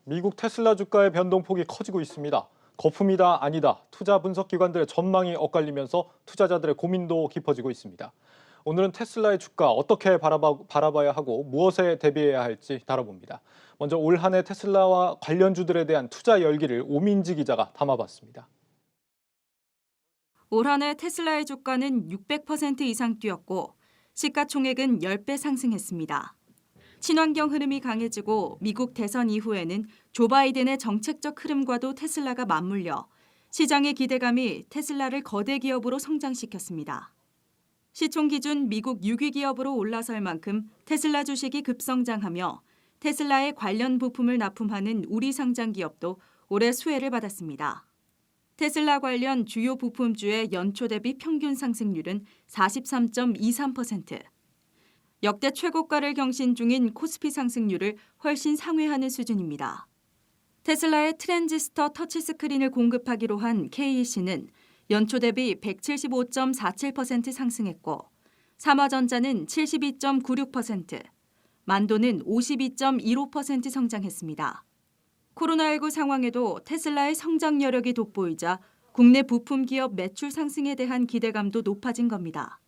미국 테슬라 주가의 변동폭이 커지고 있습니다. 거품이다 아니다 투자 분석 기관들의 전망이 엇갈리면서 투자자들의 고민도 깊어지고 있습니다. 오늘은 테슬라의 주가 어떻게 바라봐야 하고 무엇에 대비해야 할지 다뤄봅니다. 먼저 올 한 해 테슬라와 관련주들에 대한 투자 열기를 오민지 기자가 담아봤습니다. 올 한 해 테슬라의 주가는 600% 이상 뛰었고 시가총액은 10배 상승했습니다. 친환경 흐름이 강해지고 미국 대선 이후에는 조 바이든의 정책적 흐름과도 테슬라가 맞물려 시장의 기대감이 테슬라를 거대 기업으로 성장시켰습니다. 시총 기준 미국 6위 기업으로 올라설 만큼 테슬라 주식이 급성장하며 테슬라의 관련 부품을 납품하는 우리 상장 기업도 올해 수혜를 받았습니다. 테슬라 관련 주요 부품주의 연초 대비 평균 상승률은 43.23%. 역대 최고가를 경신 중인 코스피 상승률을 훨씬 상회하는 수준입니다. 테슬라의 트랜지스터 터치스크린을 공급하기로 한 KEC는 연초 대비 175.47% 상승했고 삼화전자는 72.96%, 만도는 52.15% 성장했습니다. 코로나19 상황에도 테슬라의 성장 여력이 돋보이자 국내 부품 기업 매출 상승에 대한 기대감도 높아진 겁니다.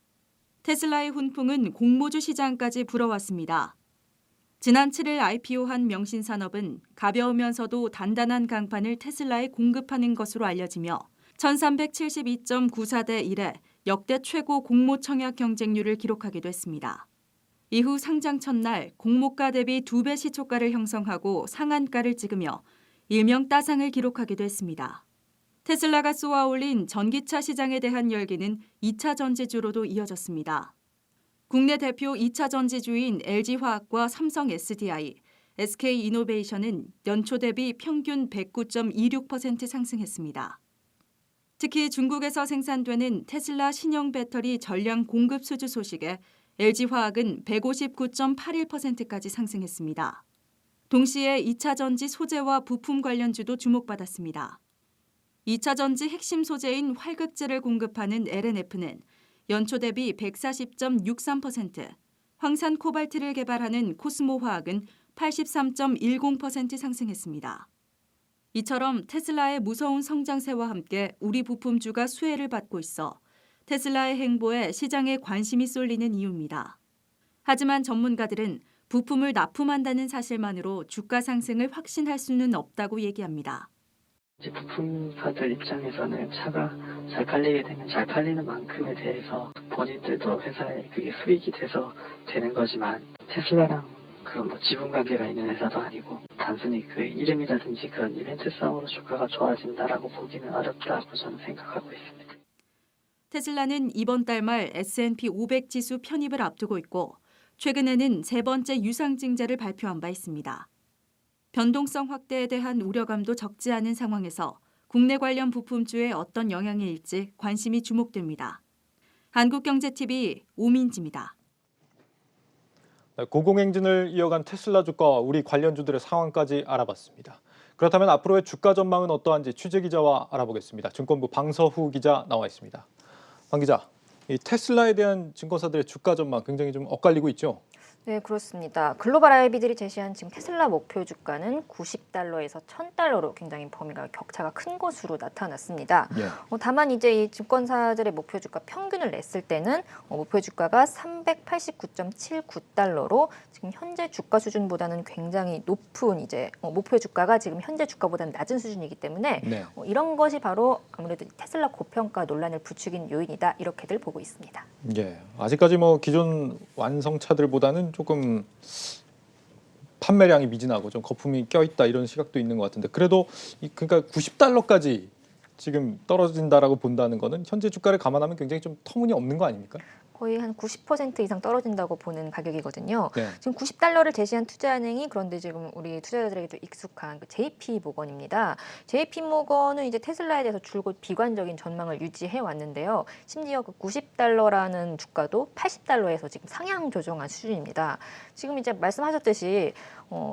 테슬라의 훈풍은 공모주 시장까지 불어왔습니다. 지난 7일 IPO한 명신산업은 가벼우면서도 단단한 강판을 테슬라에 공급하는 것으로 알려지며 1372.94대 1에 역대 최고 공모 청약 경쟁률을 기록하기도 했습니다. 이후 상장 첫날 공모가 대비 2배 시초가를 형성하고 상한가를 찍으며 일명 따상을 기록하기도 했습니다. 테슬라가 쏘아올린 전기차 시장에 대한 열기는 2차 전지주로도 이어졌습니다. 국내 대표 2차 전지주인 LG화학과 삼성 SDI, SK이노베이션은 연초 대비 평균 109.26% 상승했습니다. 특히 중국에서 생산되는 테슬라 신형 배터리 전량 공급 수주 소식에 LG화학은 159.81%까지 상승했습니다. 동시에 2차 전지 소재와 부품 관련주도 주목받았습니다. 2차 전지 핵심 소재인 활극제를 공급하는 LNF는 연초 대비 140.63%, 황산 코발트를 개발하는 코스모화학은 83.10% 상승했습니다. 이처럼 테슬라의 무서운 성장세와 함께 우리 부품주가 수혜를 받고 있어 테슬라의 행보에 시장에 관심이 쏠리는 이유입니다. 하지만 전문가들은 부품을 납품한다는 사실만으로 주가 상승을 확신할 수는 없다고 얘기합니다. 부품사들 입장에서는 차가 잘 팔리게 되면 잘 팔리는 만큼에 대해서 본인들도 회사에 그게 수익이 돼서 되는 거지만 테슬라랑 그런 지분 관계가 있는 회사도 아니고 단순히 그 이름이라든지 그런 이벤트성으로 주가가 좋아진다라고 보기는 어렵다고 저는 생각하고 있습니다. 테슬라는 이번 달 말 S&P 500 지수 편입을 앞두고 있고 최근에는 세 번째 유상증자를 발표한 바 있습니다. 변동성 확대에 대한 우려감도 적지 않은 상황에서 국내 관련 부품주에 어떤 영향일지 관심이 주목됩니다. 한국경제TV 오민지입니다. 고공행진을 이어간 테슬라 주가와 우리 관련주들의 상황까지 알아봤습니다. 그렇다면 앞으로의 주가 전망은 어떠한지 취재 기자와 알아보겠습니다. 증권부 방서후 기자 나와 있습니다. 방 기자, 이 테슬라에 대한 증권사들의 주가 전망 굉장히 좀 엇갈리고 있죠? 네, 그렇습니다. 글로벌 IB들이 제시한 지금 테슬라 목표 주가는 90달러에서 1000달러로 굉장히 범위가 격차가 큰 것으로 나타났습니다. 예. 다만 이제 이 증권사들의 목표 주가 평균을 냈을 때는 목표 주가가 389.79달러로 지금 현재 주가 수준보다는 굉장히 높은 이제 목표 주가가 지금 현재 주가보다는 낮은 수준이기 때문에 네. 이런 것이 바로 아무래도 테슬라 고평가 논란을 부추긴 요인이다 이렇게들 보고 있습니다. 예. 아직까지 기존 완성차들보다는 조금 판매량이 미진하고 좀 거품이 껴있다 이런 시각도 있는 것 같은데 그래도 그러니까 90달러까지 지금 떨어진다라고 본다는 거는 현재 주가를 감안하면 굉장히 좀 터무니없는 거 아닙니까? 거의 한 90% 이상 떨어진다고 보는 가격이거든요. 네. 지금 90달러를 제시한 투자은행이 그런데 지금 우리 투자자들에게도 익숙한 그 JP모건입니다. JP모건은 이제 테슬라에 대해서 줄곧 비관적인 전망을 유지해 왔는데요. 심지어 그 90달러라는 주가도 80달러에서 지금 상향 조정한 수준입니다. 지금 이제 말씀하셨듯이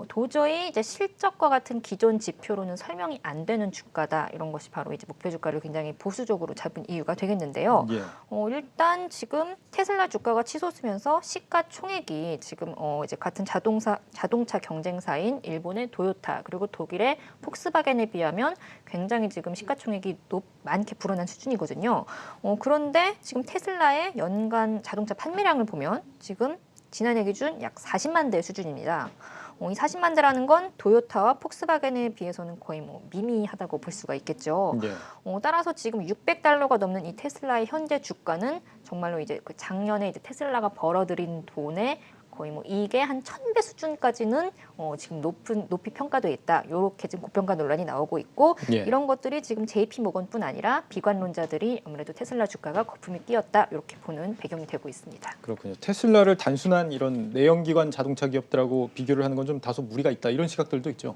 도저히 이제 실적과 같은 기존 지표로는 설명이 안 되는 주가다 이런 것이 바로 이제 목표 주가를 굉장히 보수적으로 잡은 이유가 되겠는데요. 예. 일단 지금 테슬라 주가가 치솟으면서 시가총액이 지금 이제 같은 자동차 경쟁사인 일본의 도요타 그리고 독일의 폭스바겐에 비하면 굉장히 지금 시가총액이 많게 불어난 수준이거든요. 그런데 지금 테슬라의 연간 자동차 판매량을 보면 지금 지난해 기준 약 40만 대 수준입니다. 이 40만 대라는 건 도요타와 폭스바겐에 비해서는 거의 뭐 미미하다고 볼 수가 있겠죠. 예. 따라서 지금 $600가 넘는 이 테슬라의 현재 주가는 정말로 이제 그 작년에 이제 테슬라가 벌어들인 돈의 거의 뭐 이게 한 1000배 수준까지는 지금 높이 평가돼 있다. 이렇게 지금 고평가 논란이 나오고 있고 예. 이런 것들이 지금 JP 모건뿐 아니라 비관론자들이 아무래도 테슬라 주가가 거품이 끼었다. 이렇게 보는 배경이 되고 있습니다. 그렇군요. 테슬라를 단순한 이런 내연기관 자동차 기업들하고 비교를 하는 건 좀 다소 무리가 있다. 이런 시각들도 있죠.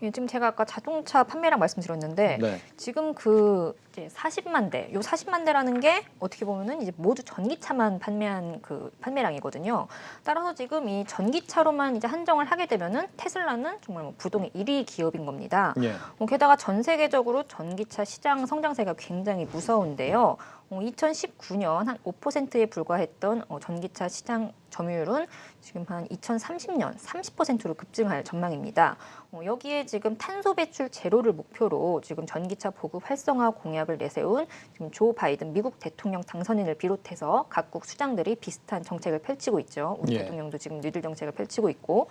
예, 지금 제가 아까 자동차 판매량 말씀드렸는데 네. 지금 그 이제 40만 대, 요 40만 대라는 게 어떻게 보면은 이제 모두 전기차만 판매한 그 판매량이거든요. 따라서 지금 이 전기차로만 이제 한정을 하게 되면은 테슬라는 정말 뭐 부동의 1위 기업인 겁니다. 예. 게다가 전 세계적으로 전기차 시장 성장세가 굉장히 무서운데요. 2019년 한 5%에 불과했던 전기차 시장 점유율은 지금 한 2030년 30%로 급증할 전망입니다. 여기에 지금 탄소 배출 제로를 목표로 지금 전기차 보급 활성화 공약을 내세운 지금 조 바이든 미국 대통령 당선인을 비롯해서 각국 수장들이 비슷한 정책을 펼치고 있죠. 우리 예. 대통령도 지금 뉴딜 정책을 펼치고 있고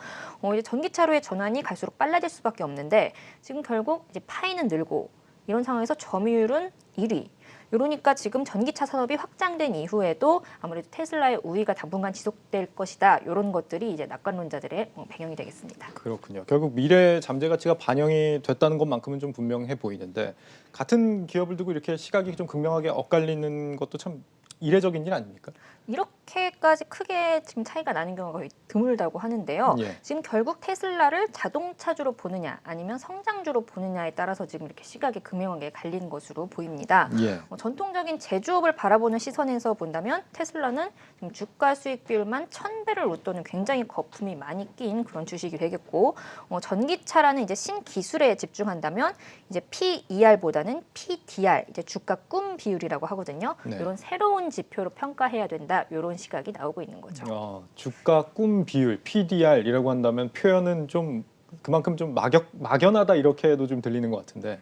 이제 전기차로의 전환이 갈수록 빨라질 수밖에 없는데 지금 결국 이제 파이는 늘고 이런 상황에서 점유율은 1위. 이러니까 지금 전기차 산업이 확장된 이후에도 아무래도 테슬라의 우위가 당분간 지속될 것이다. 이런 것들이 이제 낙관론자들의 배경이 되겠습니다. 그렇군요. 결국 미래 잠재 가치가 반영이 됐다는 것만큼은 좀 분명해 보이는데 같은 기업을 두고 이렇게 시각이 좀 극명하게 엇갈리는 것도 참 이례적인 일 아닙니까? 이렇게까지 크게 지금 차이가 나는 경우가 거의 드물다고 하는데요. 예. 지금 결국 테슬라를 자동차주로 보느냐 아니면 성장주로 보느냐에 따라서 지금 이렇게 시각이 극명하게 갈리는 것으로 보입니다. 예. 전통적인 제조업을 바라보는 시선에서 본다면 테슬라는 지금 주가 수익 비율만 1000배를 웃도는 굉장히 거품이 많이 낀 그런 주식이 되겠고 전기차라는 이제 신기술에 집중한다면 이제 PER보다는 PDR 이제 주가 꿈 비율이라고 하거든요. 네. 이런 새로운 지표로 평가해야 된다. 이런 시각이 나오고 있는 거죠. 주가 꿈 비율 PDR이라고 한다면 표현은 좀 그만큼 좀 막연하다 이렇게도 좀 들리는 것 같은데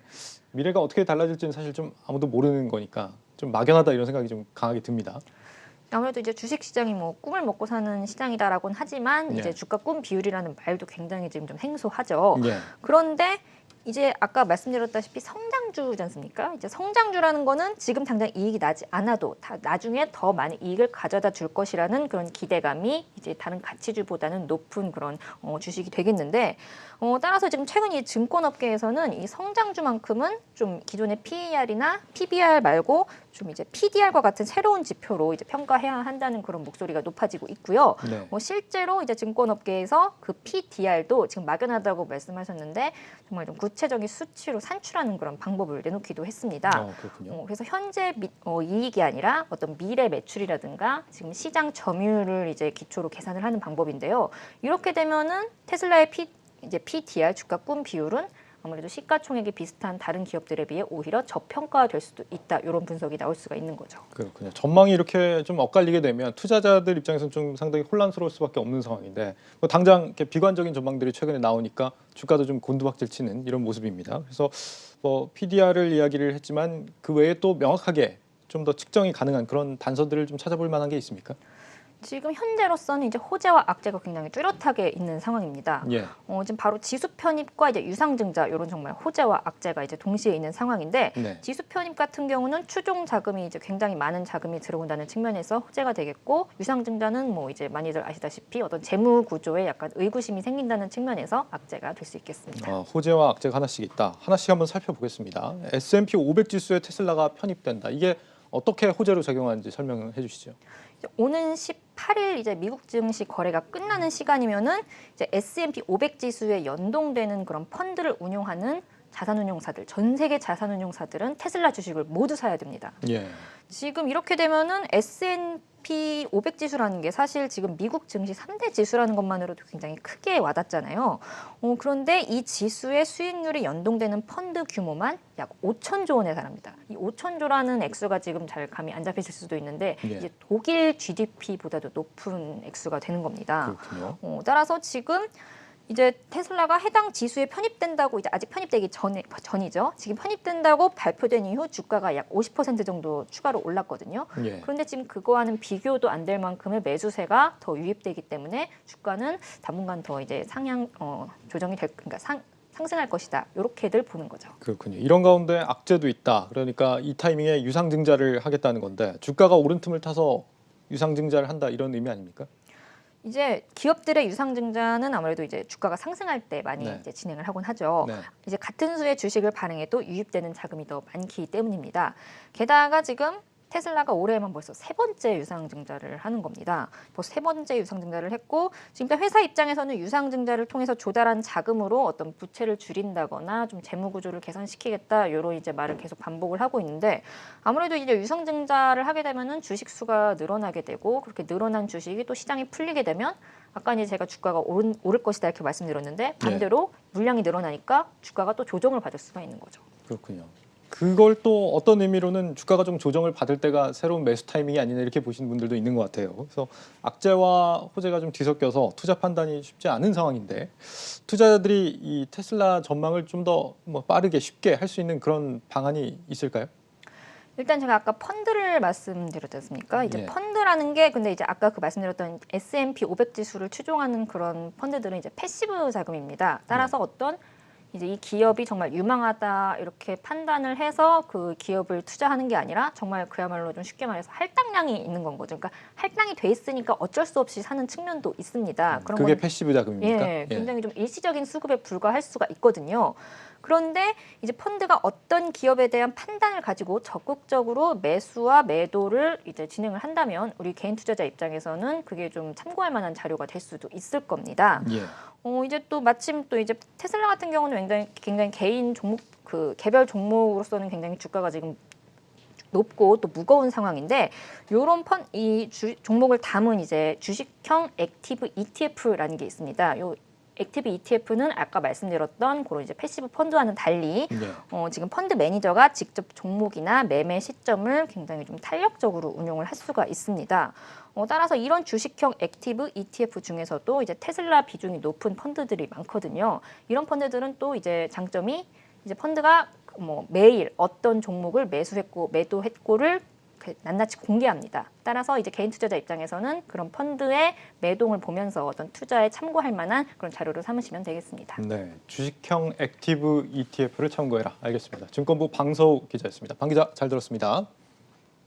미래가 어떻게 달라질지는 사실 좀 아무도 모르는 거니까 좀 막연하다 이런 생각이 좀 강하게 듭니다. 아무래도 이제 주식 시장이 뭐 꿈을 먹고 사는 시장이다라고는 하지만 예. 이제 주가 꿈 비율이라는 말도 굉장히 지금 좀 생소하죠. 예. 그런데 이제 아까 말씀드렸다시피 성장주지 않습니까? 이제 성장주라는 거는 지금 당장 이익이 나지 않아도 나중에 더 많은 이익을 가져다 줄 것이라는 그런 기대감이 이제 다른 가치주보다는 높은 그런 주식이 되겠는데 따라서 지금 최근 이 증권업계에서는 이 성장주만큼은 좀 기존의 PER이나 PBR 말고 좀 이제 PDR과 같은 새로운 지표로 이제 평가해야 한다는 그런 목소리가 높아지고 있고요. 네. 실제로 이제 증권업계에서 그 PDR도 지금 막연하다고 말씀하셨는데 정말 좀 구체적인 수치로 산출하는 그런 방법을 내놓기도 했습니다. 그렇군요. 그래서 현재 이익이 아니라 어떤 미래 매출이라든가 지금 시장 점유율을 이제 기초로 계산을 하는 방법인데요. 이렇게 되면은 테슬라의 이제 PDR 주가 꿈 비율은 아무래도 시가총액이 비슷한 다른 기업들에 비해 오히려 저평가될 수도 있다. 이런 분석이 나올 수가 있는 거죠. 그렇군요. 전망이 이렇게 좀 엇갈리게 되면 투자자들 입장에서는 좀 상당히 혼란스러울 수밖에 없는 상황인데 뭐 당장 이렇게 비관적인 전망들이 최근에 나오니까 주가도 좀 곤두박질치는 이런 모습입니다. 그래서 뭐 PDR을 이야기를 했지만 그 외에 또 명확하게 좀 더 측정이 가능한 그런 단서들을 좀 찾아볼 만한 게 있습니까? 지금 현재로서는 이제 호재와 악재가 굉장히 뚜렷하게 있는 상황입니다. 예. 지금 바로 지수 편입과 이제 유상증자 이런 정말 호재와 악재가 이제 동시에 있는 상황인데 네. 지수 편입 같은 경우는 추종 자금이 이제 굉장히 많은 자금이 들어온다는 측면에서 호재가 되겠고 유상증자는 뭐 이제 많이들 아시다시피 어떤 재무 구조에 약간 의구심이 생긴다는 측면에서 악재가 될 수 있겠습니다. 호재와 악재가 하나씩 있다. 하나씩 한번 살펴보겠습니다. S&P 500 지수에 테슬라가 편입된다. 이게 어떻게 호재로 작용하는지 설명해 주시죠. 오는 18일 이제 미국 증시 거래가 끝나는 시간이면은 이제 S&P 500 지수에 연동되는 그런 펀드를 운용하는 자산운용사들, 전 세계 자산운용사들은 테슬라 주식을 모두 사야 됩니다. 예. 지금 이렇게 되면은 S&P 500 지수라는 게 사실 지금 미국 증시 3대 지수라는 것만으로도 굉장히 크게 와닿잖아요. 그런데 이 지수의 수익률이 연동되는 펀드 규모만 약 5천조 원에 달합니다. 이 5천조라는 액수가 지금 잘 감이 안 잡히실 수도 있는데 예. 이제 독일 GDP보다도 높은 액수가 되는 겁니다. 그렇군요. 따라서 지금 이제 테슬라가 해당 지수에 편입된다고 이제 아직 편입되기 전이죠. 지금 편입된다고 발표된 이후 주가가 약 50% 정도 추가로 올랐거든요. 예. 그런데 지금 그거와는 비교도 안 될 만큼의 매수세가 더 유입되기 때문에 주가는 당분간 더 이제 조정이 그러니까 상승할 것이다. 이렇게들 보는 거죠. 그렇군요. 이런 가운데 악재도 있다. 그러니까 이 타이밍에 유상증자를 하겠다는 건데 주가가 오른 틈을 타서 유상증자를 한다 이런 의미 아닙니까? 이제 기업들의 유상증자는 아무래도 이제 주가가 상승할 때 많이 네. 이제 진행을 하곤 하죠. 네. 이제 같은 수의 주식을 발행해도 유입되는 자금이 더 많기 때문입니다. 게다가 지금 테슬라가 올해만 벌써 3번째 유상증자를 하는 겁니다. 벌써 3번째 유상증자를 했고 지금 회사 입장에서는 유상증자를 통해서 조달한 자금으로 어떤 부채를 줄인다거나 좀 재무구조를 개선시키겠다 이런 이제 말을 계속 반복을 하고 있는데 아무래도 이제 유상증자를 하게 되면은 주식 수가 늘어나게 되고 그렇게 늘어난 주식이 또 시장이 풀리게 되면 아까 이제 제가 주가가 오를 것이다 이렇게 말씀드렸는데 반대로 물량이 늘어나니까 주가가 또 조정을 받을 수가 있는 거죠. 그렇군요. 그걸 또 어떤 의미로는 주가가 좀 조정을 받을 때가 새로운 매수 타이밍이 아니냐 이렇게 보시는 분들도 있는 것 같아요. 그래서 악재와 호재가 좀 뒤섞여서 투자 판단이 쉽지 않은 상황인데 투자자들이 이 테슬라 전망을 좀 더 빠르게 쉽게 할 수 있는 그런 방안이 있을까요? 일단 제가 아까 펀드를 말씀드렸지 않습니까? 이제 예. 펀드라는 게 근데 이제 아까 그 말씀드렸던 S&P 500 지수를 추종하는 그런 펀드들은 이제 패시브 자금입니다. 따라서 어떤 이제 이 기업이 정말 유망하다 이렇게 판단을 해서 그 기업을 투자하는 게 아니라 정말 그야말로 좀 쉽게 말해서 할당량이 있는 건 거죠. 그러니까 할당이 돼 있으니까 어쩔 수 없이 사는 측면도 있습니다. 그런 그게 건 패시브 자금입니까? 예, 굉장히 좀 일시적인 수급에 불과할 수가 있거든요. 그런데 이제 펀드가 어떤 기업에 대한 판단을 가지고 적극적으로 매수와 매도를 이제 진행을 한다면 우리 개인 투자자 입장에서는 그게 좀 참고할 만한 자료가 될 수도 있을 겁니다. 예. 이제 또 마침 또 이제 테슬라 같은 경우는 굉장히 개인 종목 그 개별 종목으로서는 굉장히 주가가 지금 높고 또 무거운 상황인데 요런 종목을 담은 이제 주식형 액티브 ETF라는 게 있습니다. 요 액티브 ETF는 아까 말씀드렸던 그런 이제 패시브 펀드와는 달리 지금 펀드 매니저가 직접 종목이나 매매 시점을 굉장히 좀 탄력적으로 운용을 할 수가 있습니다. 따라서 이런 주식형 액티브 ETF 중에서도 이제 테슬라 비중이 높은 펀드들이 많거든요. 이런 펀드들은 또 이제 장점이 이제 펀드가 매일 어떤 종목을 매수했고 매도했고를 낱낱이 공개합니다. 따라서 이제 개인 투자자 입장에서는 그런 펀드의 매동을 보면서 어떤 투자에 참고할 만한 그런 자료를 삼으시면 되겠습니다. 네, 주식형 액티브 ETF를 참고해라. 알겠습니다. 증권부 방서우 기자였습니다. 방 기자 잘 들었습니다.